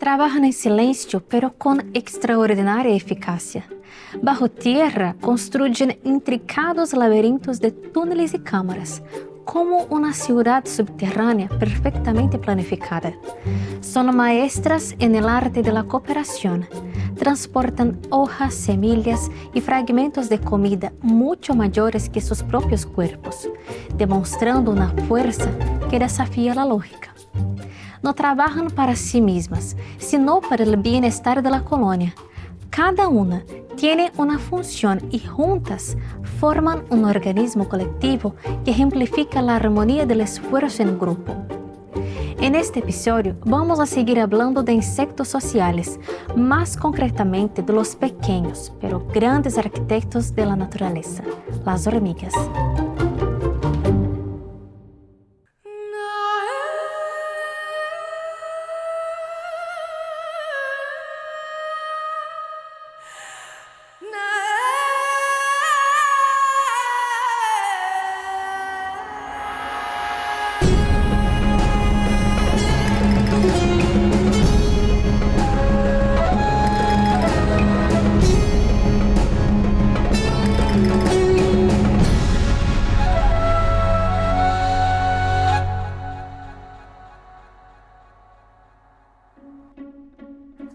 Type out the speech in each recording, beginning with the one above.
Trabajan en silencio, pero con extraordinaria eficacia. Bajo tierra, construyen intricados laberintos de túneles y cámaras, como una ciudad subterránea perfectamente planificada. Son maestras en el arte de la cooperación. Transportan hojas, semillas y fragmentos de comida mucho mayores que sus propios cuerpos, demostrando una fuerza que desafía la lógica. No trabajan para sí mismas, sino para el bienestar de la colonia. Cada una tiene una función y juntas forman un organismo colectivo que ejemplifica la armonía del esfuerzo en grupo. En este episodio vamos a seguir hablando de insectos sociales, más concretamente de los pequeños pero grandes arquitectos de la naturaleza, las hormigas.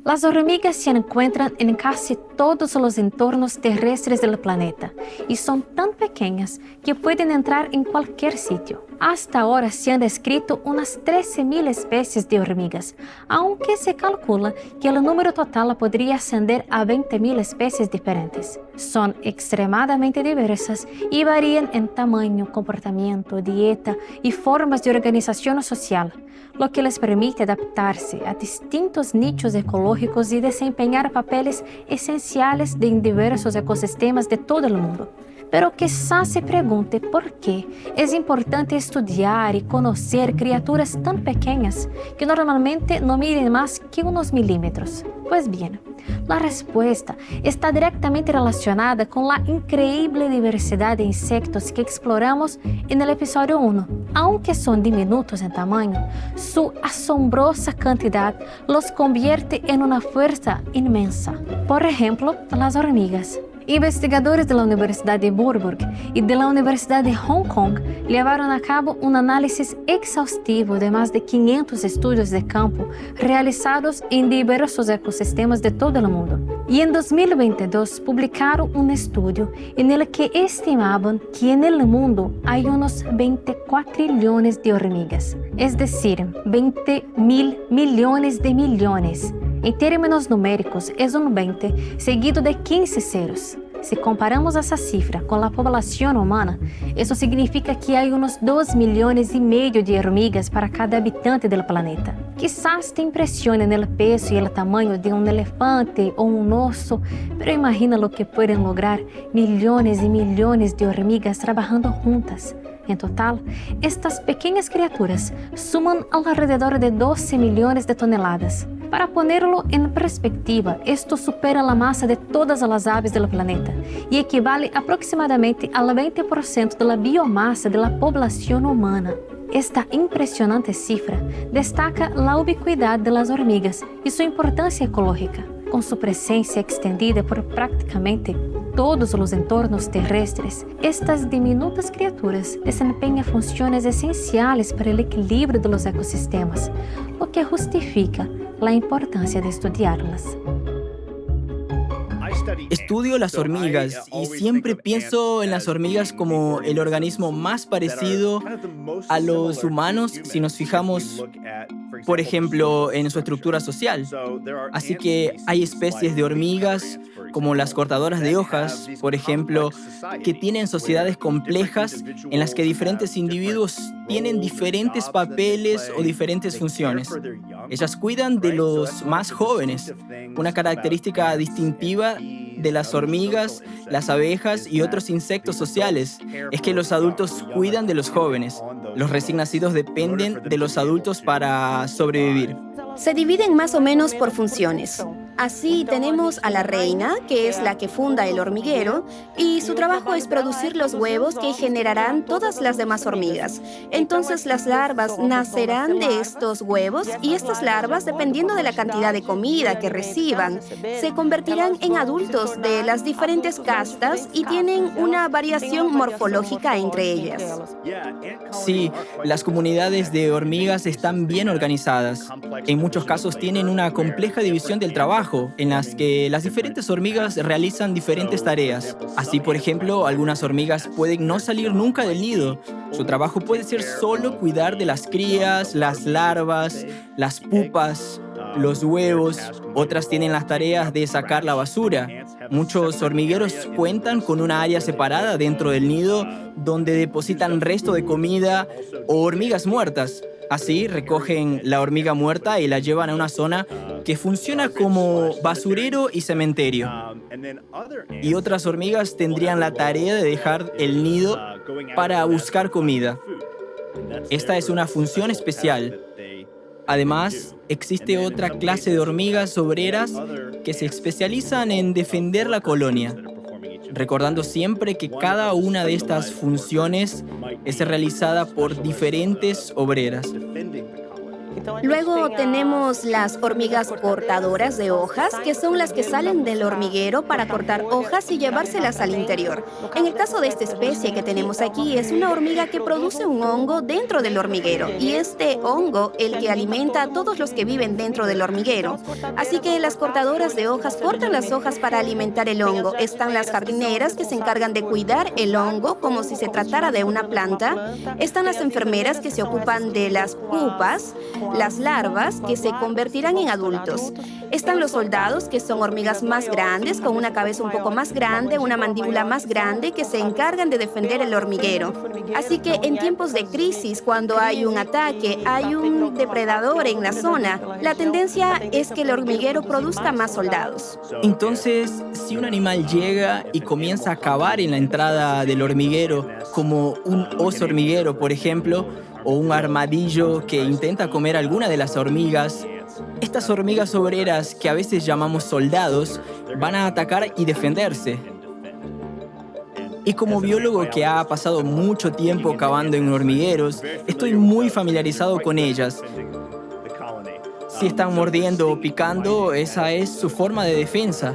Las hormigas se encuentran en casi todos los entornos terrestres del planeta y son tan pequeñas que pueden entrar en cualquier sitio. Hasta ahora se han descrito unas 13.000 especies de hormigas, aunque se calcula que el número total podría ascender a 20.000 especies diferentes. Son extremadamente diversas y varían en tamaño, comportamiento, dieta y formas de organización social, lo que les permite adaptarse a distintos nichos ecológicos y desempeñar papeles esenciales en diversos ecosistemas de todo el mundo. Pero quizás se pregunte por qué es importante estudiar y conocer criaturas tan pequeñas que normalmente no miden más que unos milímetros. Pues bien, la respuesta está directamente relacionada con la increíble diversidad de insectos que exploramos en el episodio 1. Aunque son diminutos en tamaño, su asombrosa cantidad los convierte en una fuerza inmensa. Por ejemplo, las hormigas. Investigadores de la Universidad de Marburg y de la Universidad de Hong Kong llevaron a cabo un análisis exhaustivo de más de 500 estudios de campo realizados en diversos ecosistemas de todo el mundo. Y en 2022 publicaron un estudio en el que estimaban que en el mundo hay unos 24 trillones de hormigas, es decir, 20.000 millones de millones. En términos numéricos, es un 20 seguido de 15 ceros. Si comparamos esa cifra con la población humana, eso significa que hay unos 2,5 millones de hormigas para cada habitante del planeta. Quizás te impresionen el peso y el tamaño de un elefante o un oso, pero imagina lo que pueden lograr millones y millones de hormigas trabajando juntas. En total, estas pequeñas criaturas suman alrededor de 12 millones de toneladas. Para ponerlo en perspectiva, esto supera la masa de todas las aves del planeta y equivale aproximadamente al 20% de la biomasa de la población humana. Esta impresionante cifra destaca la ubicuidad de las hormigas y su importancia ecológica. Con su presencia extendida por prácticamente todos los entornos terrestres, estas diminutas criaturas desempeñan funciones esenciales para el equilibrio de los ecosistemas, lo que justifica la importancia de estudiarlas. Estudio las hormigas y siempre pienso en las hormigas como el organismo más parecido a los humanos si nos fijamos, por ejemplo, en su estructura social. Así que hay especies de hormigas como las cortadoras de hojas, por ejemplo, que tienen sociedades complejas en las que diferentes individuos tienen diferentes papeles o diferentes funciones. Ellas cuidan de los más jóvenes. Una característica distintiva de las hormigas, las abejas y otros insectos sociales es que los adultos cuidan de los jóvenes. Los recién nacidos dependen de los adultos para sobrevivir. Se dividen más o menos por funciones. Así tenemos a la reina, que es la que funda el hormiguero, y su trabajo es producir los huevos que generarán todas las demás hormigas. Entonces las larvas nacerán de estos huevos y estas larvas, dependiendo de la cantidad de comida que reciban, se convertirán en adultos de las diferentes castas y tienen una variación morfológica entre ellas. Sí, las comunidades de hormigas están bien organizadas. En muchos casos tienen una compleja división del trabajo, en las que las diferentes hormigas realizan diferentes tareas. Así, por ejemplo, algunas hormigas pueden no salir nunca del nido. Su trabajo puede ser solo cuidar de las crías, las larvas, las pupas, los huevos. Otras tienen las tareas de sacar la basura. Muchos hormigueros cuentan con una área separada dentro del nido donde depositan resto de comida o hormigas muertas. Así recogen la hormiga muerta y la llevan a una zona que funciona como basurero y cementerio. Y otras hormigas tendrían la tarea de dejar el nido para buscar comida. Esta es una función especial. Además, existe otra clase de hormigas obreras que se especializan en defender la colonia, recordando siempre que cada una de estas funciones es realizada por diferentes obreras. Luego tenemos las hormigas cortadoras de hojas, que son las que salen del hormiguero para cortar hojas y llevárselas al interior. En el caso de esta especie que tenemos aquí, es una hormiga que produce un hongo dentro del hormiguero, y este hongo el que alimenta a todos los que viven dentro del hormiguero. Así que las cortadoras de hojas cortan las hojas para alimentar el hongo. Están las jardineras, que se encargan de cuidar el hongo como si se tratara de una planta. Están las enfermeras, que se ocupan de las pupas, las larvas, que se convertirán en adultos. Están los soldados, que son hormigas más grandes, con una cabeza un poco más grande, una mandíbula más grande, que se encargan de defender el hormiguero. Así que en tiempos de crisis, cuando hay un ataque, hay un depredador en la zona, la tendencia es que el hormiguero produzca más soldados. Entonces, si un animal llega y comienza a cavar en la entrada del hormiguero, como un oso hormiguero, por ejemplo, o un armadillo que intenta comer alguna de las hormigas, estas hormigas obreras, que a veces llamamos soldados, van a atacar y defenderse. Y como biólogo que ha pasado mucho tiempo cavando en hormigueros, estoy muy familiarizado con ellas. Si están mordiendo o picando, esa es su forma de defensa.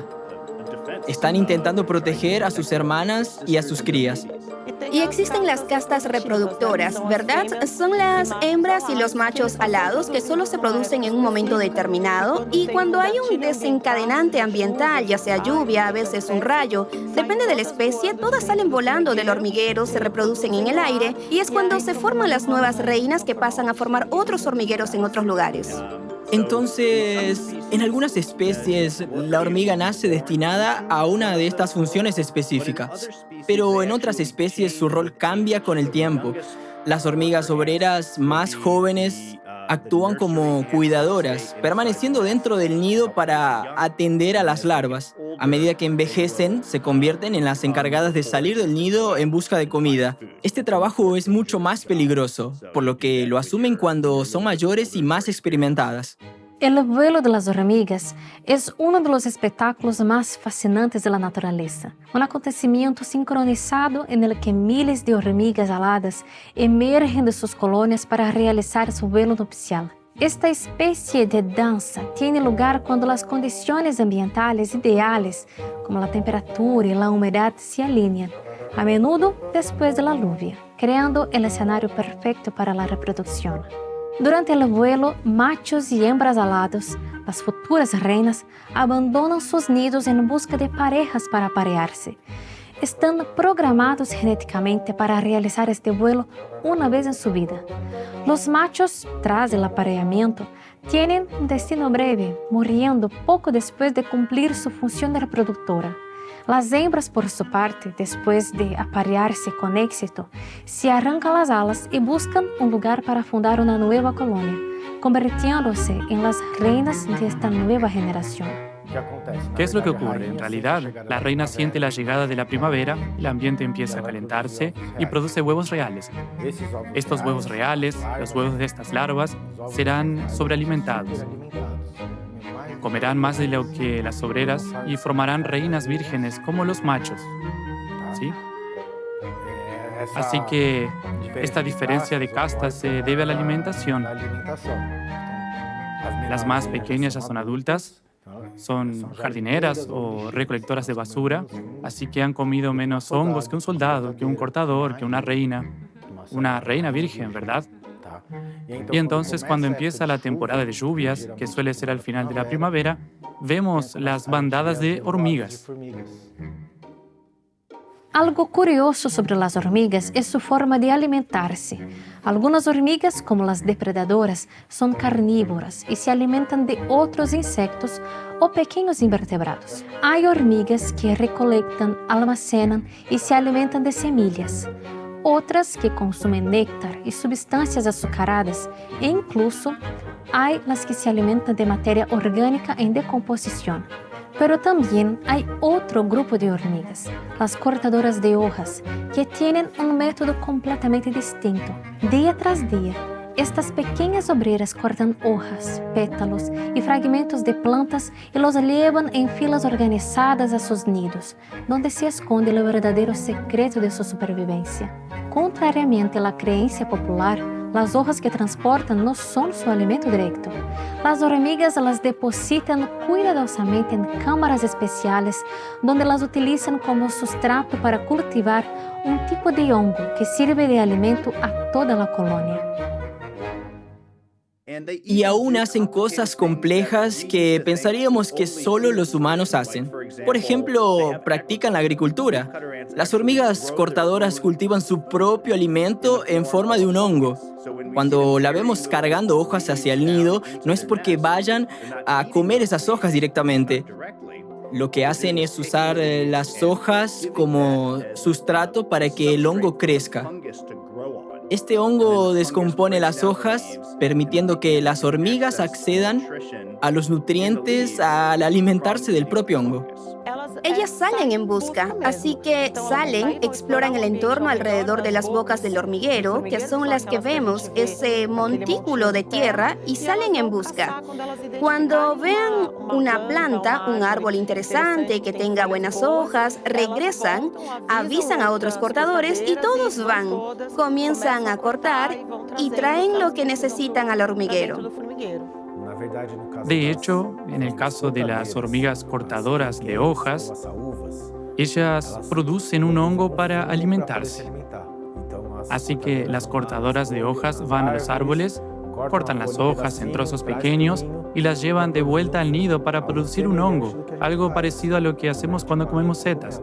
Están intentando proteger a sus hermanas y a sus crías. Y existen las castas reproductoras, ¿verdad? Son las hembras y los machos alados, que solo se producen en un momento determinado, y cuando hay un desencadenante ambiental, ya sea lluvia, a veces un rayo, depende de la especie, todas salen volando del hormiguero, se reproducen en el aire, y es cuando se forman las nuevas reinas, que pasan a formar otros hormigueros en otros lugares. Entonces, en algunas especies, la hormiga nace destinada a una de estas funciones específicas, pero en otras especies su rol cambia con el tiempo. Las hormigas obreras más jóvenes actúan como cuidadoras, permaneciendo dentro del nido para atender a las larvas. A medida que envejecen, se convierten en las encargadas de salir del nido en busca de comida. Este trabajo es mucho más peligroso, por lo que lo asumen cuando son mayores y más experimentadas. El vuelo de las hormigas es uno de los espectáculos más fascinantes de la naturaleza. Un acontecimiento sincronizado en el que miles de hormigas aladas emergen de sus colonias para realizar su vuelo nupcial. Esta especie de danza tiene lugar cuando las condiciones ambientales ideales, como la temperatura y la humedad, se alinean, a menudo después de la lluvia, creando el escenario perfecto para la reproducción. Durante el vuelo, machos y hembras alados, las futuras reinas, abandonan sus nidos en busca de parejas para aparearse. Están programados genéticamente para realizar este vuelo una vez en su vida. Los machos, tras el apareamiento, tienen un destino breve, muriendo poco después de cumplir su función reproductora. Las hembras, por su parte, después de aparearse con éxito, se arrancan las alas y buscan un lugar para fundar una nueva colonia, convirtiéndose en las reinas de esta nueva generación. ¿Qué es lo que ocurre? En realidad, la reina siente la llegada de la primavera, el ambiente empieza a calentarse y produce huevos reales. Estos huevos reales, los huevos de estas larvas, serán sobrealimentados. Comerán más de lo que las obreras y formarán reinas vírgenes como los machos. ¿Sí? Así que esta diferencia de castas se debe a la alimentación. Las más pequeñas ya son adultas, son jardineras o recolectoras de basura, así que han comido menos hongos que un soldado, que un cortador, que una reina virgen, ¿verdad? Y entonces cuando empieza la temporada de lluvias, que suele ser al final de la primavera, vemos las bandadas de hormigas. Algo curioso sobre las hormigas es su forma de alimentarse. Algunas hormigas, como las depredadoras, son carnívoras y se alimentan de otros insectos o pequeños invertebrados. Hay hormigas que recolectan, almacenan y se alimentan de semillas. Otras que consumen néctar y sustancias azucaradas e incluso hay las que se alimentan de materia orgánica en decomposición. Pero también hay otro grupo de hormigas, las cortadoras de hojas, que tienen un método completamente distinto. Día tras día, estas pequeñas obreras cortan hojas, pétalos y fragmentos de plantas y los llevan en filas organizadas a sus nidos, donde se esconde el verdadero secreto de su supervivencia. Contrariamente a la creencia popular, las hojas que transportan no son su alimento directo. Las hormigas las depositan cuidadosamente en cámaras especiales donde las utilizan como sustrato para cultivar un tipo de hongo que sirve de alimento a toda la colonia. Y aún hacen cosas complejas que pensaríamos que solo los humanos hacen. Por ejemplo, practican la agricultura. Las hormigas cortadoras cultivan su propio alimento en forma de un hongo. Cuando la vemos cargando hojas hacia el nido, no es porque vayan a comer esas hojas directamente. Lo que hacen es usar las hojas como sustrato para que el hongo crezca. Este hongo descompone las hojas, permitiendo que las hormigas accedan a los nutrientes al alimentarse del propio hongo. Ellas salen en busca, así que salen, exploran el entorno alrededor de las bocas del hormiguero, que son las que vemos, ese montículo de tierra, y salen en busca. Cuando vean una planta, un árbol interesante que tenga buenas hojas, regresan, avisan a otros cortadores y todos van. Comienzan a cortar y traen lo que necesitan al hormiguero. De hecho, en el caso de las hormigas cortadoras de hojas, ellas producen un hongo para alimentarse. Así que las cortadoras de hojas van a los árboles, cortan las hojas en trozos pequeños y las llevan de vuelta al nido para producir un hongo, algo parecido a lo que hacemos cuando comemos setas.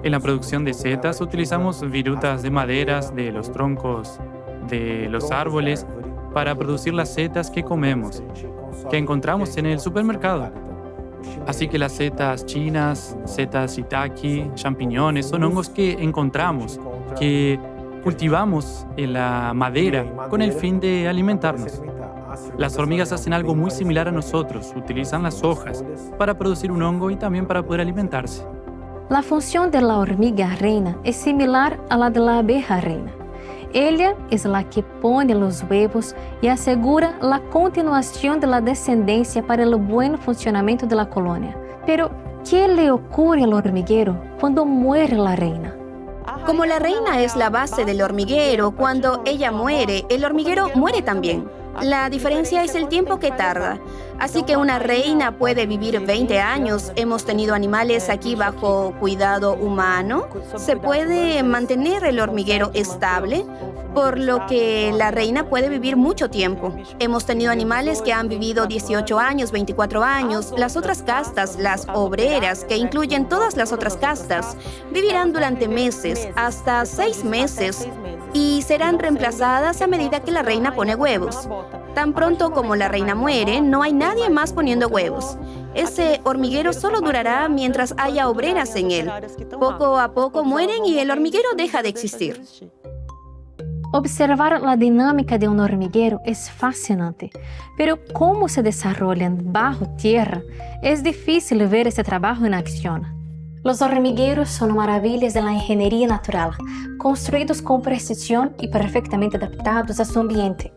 En la producción de setas utilizamos virutas de maderas de los troncos de los árboles para producir las setas que comemos, que encontramos en el supermercado. Así que las setas chinas, setas shiitake, champiñones, son hongos que encontramos, que cultivamos en la madera con el fin de alimentarnos. Las hormigas hacen algo muy similar a nosotros, utilizan las hojas para producir un hongo y también para poder alimentarse. La función de la hormiga reina es similar a la de la abeja reina. Ella es la que pone los huevos y asegura la continuación de la descendencia para el buen funcionamiento de la colonia. Pero, ¿qué le ocurre al hormiguero cuando muere la reina? Como la reina es la base del hormiguero, cuando ella muere, el hormiguero muere también. La diferencia es el tiempo que tarda. Así que una reina puede vivir 20 años. Hemos tenido animales aquí bajo cuidado humano. Se puede mantener el hormiguero estable, por lo que la reina puede vivir mucho tiempo. Hemos tenido animales que han vivido 18 años, 24 años. Las otras castas, las obreras, que incluyen todas las otras castas, vivirán durante meses, hasta 6 meses, y serán reemplazadas a medida que la reina pone huevos. Tan pronto como la reina muere, no hay nadie más poniendo huevos. Ese hormiguero solo durará mientras haya obreras en él. Poco a poco mueren y el hormiguero deja de existir. Observar la dinámica de un hormiguero es fascinante, pero cómo se desarrollan bajo tierra, es difícil ver ese trabajo en acción. Los hormigueros son maravillas de la ingeniería natural, construidos con precisión y perfectamente adaptados a su ambiente.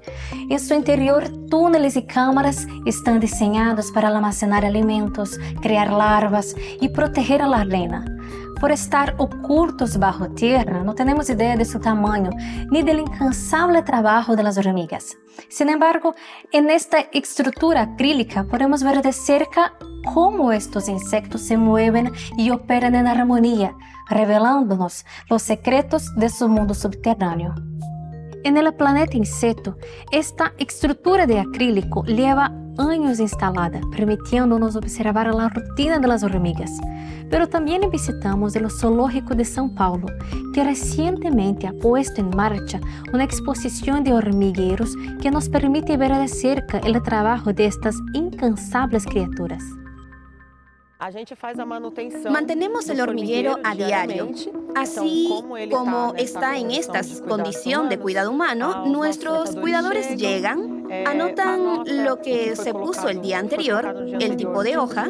En su interior, túneles y cámaras están diseñados para almacenar alimentos, crear larvas y proteger a la arena. Por estar ocultos bajo tierra, no tenemos idea de su tamaño ni del incansable trabajo de las hormigas. Sin embargo, en esta estructura acrílica podemos ver de cerca cómo estos insectos se mueven y operan en armonía, revelándonos los secretos de su mundo subterráneo. En el planeta insecto, esta estructura de acrílico lleva años instalada, permitiendo-nos observar la rutina de las hormigas. Pero también visitamos el Zoológico de São Paulo, que recientemente ha puesto en marcha una exposición de hormigueros que nos permite ver de cerca el trabajo de estas incansables criaturas. Mantenemos el hormiguero a diario. Así como está en esta condición de cuidado humano, nuestros cuidadores llegan, anotan lo que se puso el día anterior, el tipo de hoja.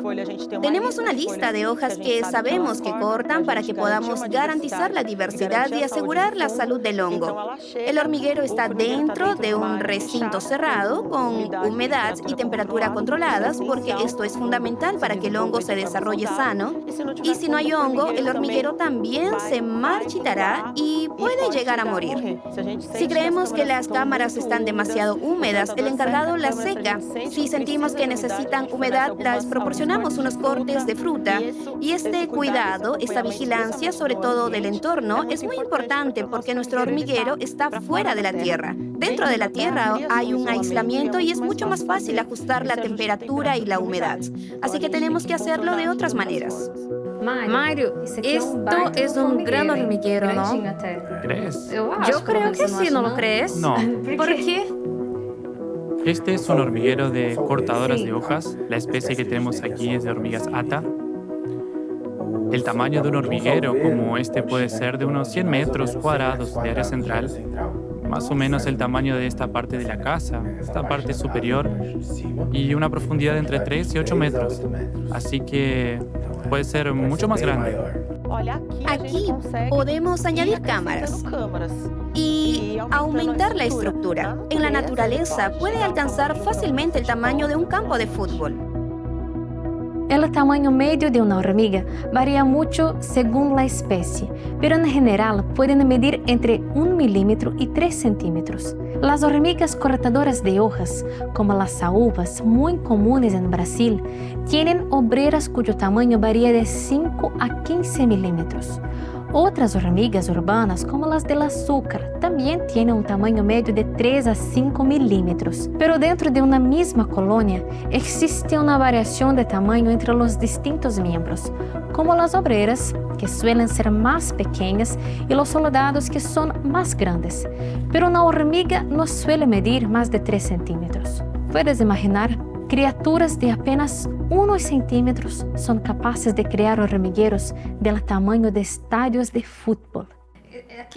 Tenemos una lista de hojas que sabemos que cortan para que podamos garantizar la diversidad y asegurar la salud del hongo. El hormiguero está dentro de un recinto cerrado con humedad y temperatura controladas porque esto es fundamental para que el hongo se desarrolle sano. Y si no hay hongo, el hormiguero también se marchitará y puede llegar a morir. Si creemos que las cámaras están demasiado húmedas, el encargado las seca. Si sentimos que necesitan humedad, las proporcionamos unos cortes de fruta. Y este cuidado, esta vigilancia, sobre todo del entorno, es muy importante porque nuestro hormiguero está fuera de la tierra. Dentro de la tierra hay un aislamiento y es mucho más fácil ajustar la temperatura y la humedad. Así que tenemos que hacerlo de otras maneras. Mario, esto es un gran hormiguero, ¿no? ¿Crees? Yo creo que sí, ¿no lo crees? No. ¿Por qué? Este es un hormiguero de cortadoras de hojas. La especie que tenemos aquí es de hormigas ata. El tamaño de un hormiguero como este puede ser de unos 100 metros cuadrados de área central, más o menos el tamaño de esta parte de la casa, esta parte superior, y una profundidad de entre 3 y 8 metros. Así que puede ser mucho más grande. Aquí podemos añadir cámaras y aumentar la estructura. En la naturaleza puede alcanzar fácilmente el tamaño de un campo de fútbol. El tamaño medio de una hormiga varía mucho según la especie, pero en general pueden medir entre 1 milímetro y 3 centímetros. Las hormigas cortadoras de hojas, como las saúvas, muy comunes en Brasil, tienen obreras cuyo tamaño varía de 5 a 15 milímetros. Otras hormigas urbanas, como las del azúcar, también tienen un tamaño medio de 3 a 5 milímetros. Pero dentro de una misma colonia existe una variación de tamaño entre los distintos miembros, como las obreras, que suelen ser más pequeñas, y los soldados, que son más grandes. Pero una hormiga no suele medir más de 3 centímetros. ¿Puedes imaginar? Criaturas de apenas unos centímetros son capaces de crear hormigueros del tamaño de estadios de fútbol.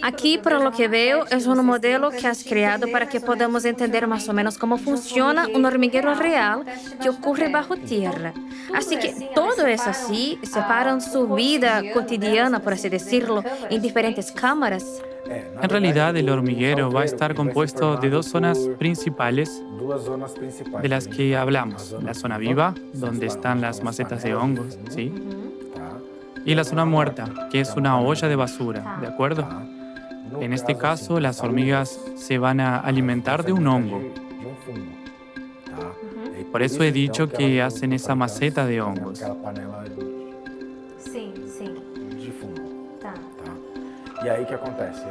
Aquí, por lo que veo, es un modelo que has creado para que podamos entender más o menos cómo funciona un hormiguero real que ocurre bajo tierra. Así que todo es así, separan su vida cotidiana, por así decirlo, en diferentes cámaras. En realidad, el hormiguero va a estar compuesto de 2 zonas principales de las que hablamos. La zona viva, donde están las macetas de hongos, ¿sí? Y la zona muerta, que es una olla de basura, ¿de acuerdo? En este caso, las hormigas se van a alimentar de un hongo. Por eso he dicho que hacen esa maceta de hongos. Sí, sí.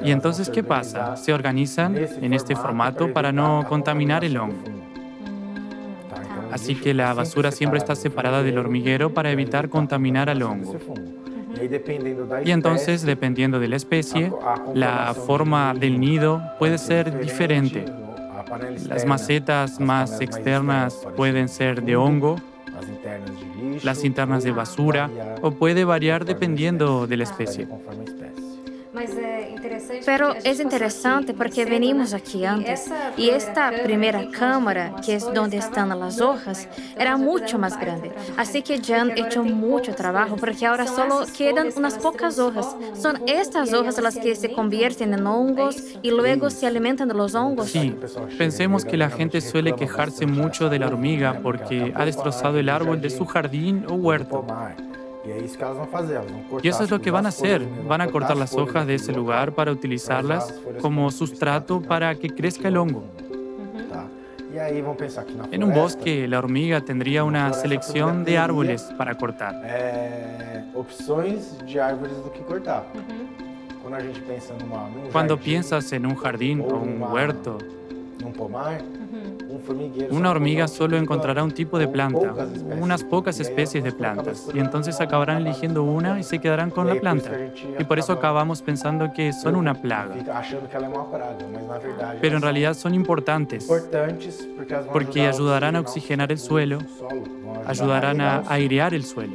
Y entonces, ¿qué pasa? Se organizan en este formato para no contaminar el hongo. Así que la basura siempre está separada del hormiguero para evitar contaminar al hongo. Y entonces, dependiendo de la especie, la forma del nido puede ser diferente. Las macetas más externas pueden ser de hongo, las internas de basura, o puede variar dependiendo de la especie. Pero es interesante porque venimos aquí antes y esta primera cámara, que es donde están las hojas, era mucho más grande. Así que ya han hecho mucho trabajo porque ahora solo quedan unas pocas hojas. Son estas hojas las que se convierten en hongos y luego se alimentan de los hongos. Sí, pensemos que la gente suele quejarse mucho de la hormiga porque ha destrozado el árbol de su jardín o huerto. Y eso es lo que van a hacer. Van a cortar las hojas de ese lugar para utilizarlas como sustrato para que crezca el hongo. En un bosque, la hormiga tendría una selección de árboles para cortar. Cuando piensas en un jardín o un huerto, una hormiga solo encontrará un tipo de planta, unas pocas especies de plantas, y entonces acabarán eligiendo una y se quedarán con la planta. Y por eso acabamos pensando que son una plaga. Pero en realidad son importantes, porque ayudarán a oxigenar el suelo, ayudarán a airear el suelo.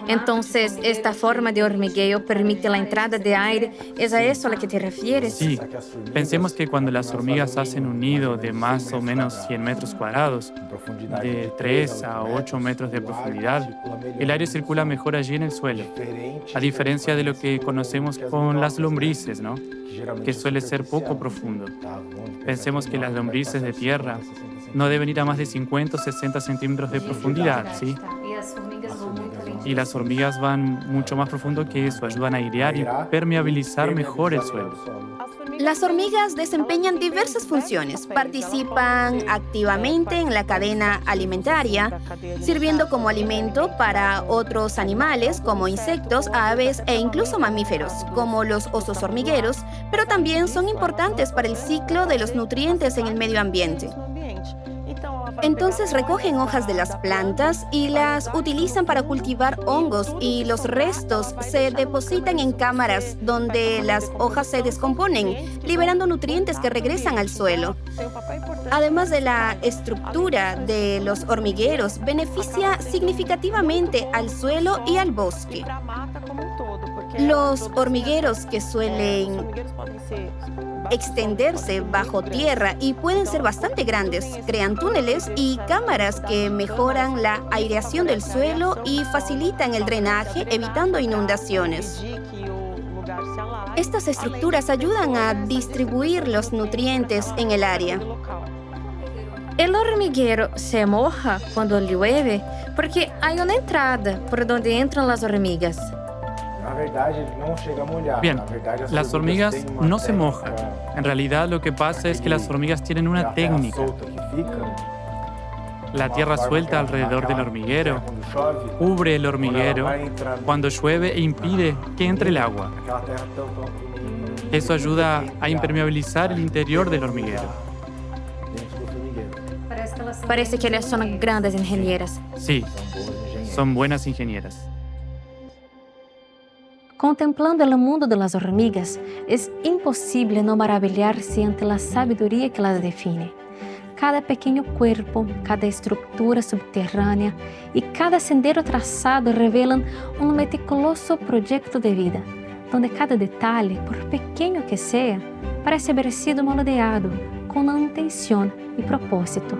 Entonces, esta forma de hormigueo permite la entrada de aire. ¿Es a eso a lo que te refieres? Sí, pensemos que cuando las hormigas hacen un nido de más o menos 100 metros cuadrados, de 3 a 8 metros de profundidad, el aire circula mejor allí en el suelo, a diferencia de lo que conocemos con las lombrices, ¿no? Que suele ser poco profundo. Pensemos que las lombrices de tierra no deben ir a más de 50 o 60 centímetros de profundidad, ¿sí? Y las hormigas van mucho más profundo que eso, ayudan a airear y permeabilizar mejor el suelo. Las hormigas desempeñan diversas funciones. Participan activamente en la cadena alimentaria, sirviendo como alimento para otros animales como insectos, aves e incluso mamíferos, como los osos hormigueros, pero también son importantes para el ciclo de los nutrientes en el medio ambiente. Entonces recogen hojas de las plantas y las utilizan para cultivar hongos y los restos se depositan en cámaras donde las hojas se descomponen, liberando nutrientes que regresan al suelo. Además de la estructura de los hormigueros, beneficia significativamente al suelo y al bosque. Los hormigueros que suelen extenderse bajo tierra y pueden ser bastante grandes. Crean túneles y cámaras que mejoran la aireación del suelo y facilitan el drenaje, evitando inundaciones. Estas estructuras ayudan a distribuir los nutrientes en el área. El hormiguero se moja cuando llueve porque hay una entrada por donde entran las hormigas. Bien, las hormigas no se mojan. En realidad lo que pasa es que las hormigas tienen una técnica. La tierra suelta alrededor del hormiguero cubre el hormiguero cuando llueve e impide que entre el agua. Eso ayuda a impermeabilizar el interior del hormiguero. Parece que ellas son grandes ingenieras. Sí, son buenas ingenieras. Contemplando el mundo de las hormigas, es imposible no maravillarse ante la sabiduría que las define. Cada pequeño cuerpo, cada estructura subterránea y cada sendero trazado revelan un meticuloso proyecto de vida, donde cada detalle, por pequeño que sea, parece haber sido moldeado con una intención y propósito.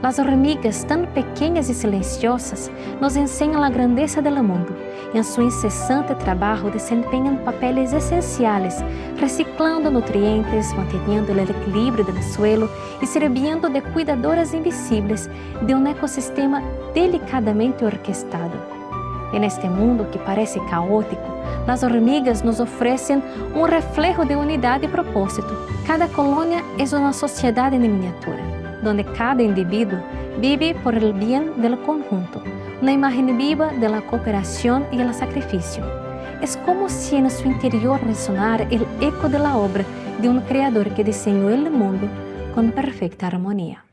Las hormigas, tan pequeñas y silenciosas, nos enseñan la grandeza del mundo y en su incesante trabajo desempeñan papeles esenciales, reciclando nutrientes, manteniendo el equilibrio del suelo y sirviendo de cuidadoras invisibles de un ecosistema delicadamente orquestado. En este mundo que parece caótico, las hormigas nos ofrecen un reflejo de unidad y propósito. Cada colonia es una sociedad en miniatura, donde cada individuo vive por el bien del conjunto, una imagen viva de la cooperación y el sacrificio. Es como si en su interior resonara el eco de la obra de un creador que diseñó el mundo con perfecta armonía.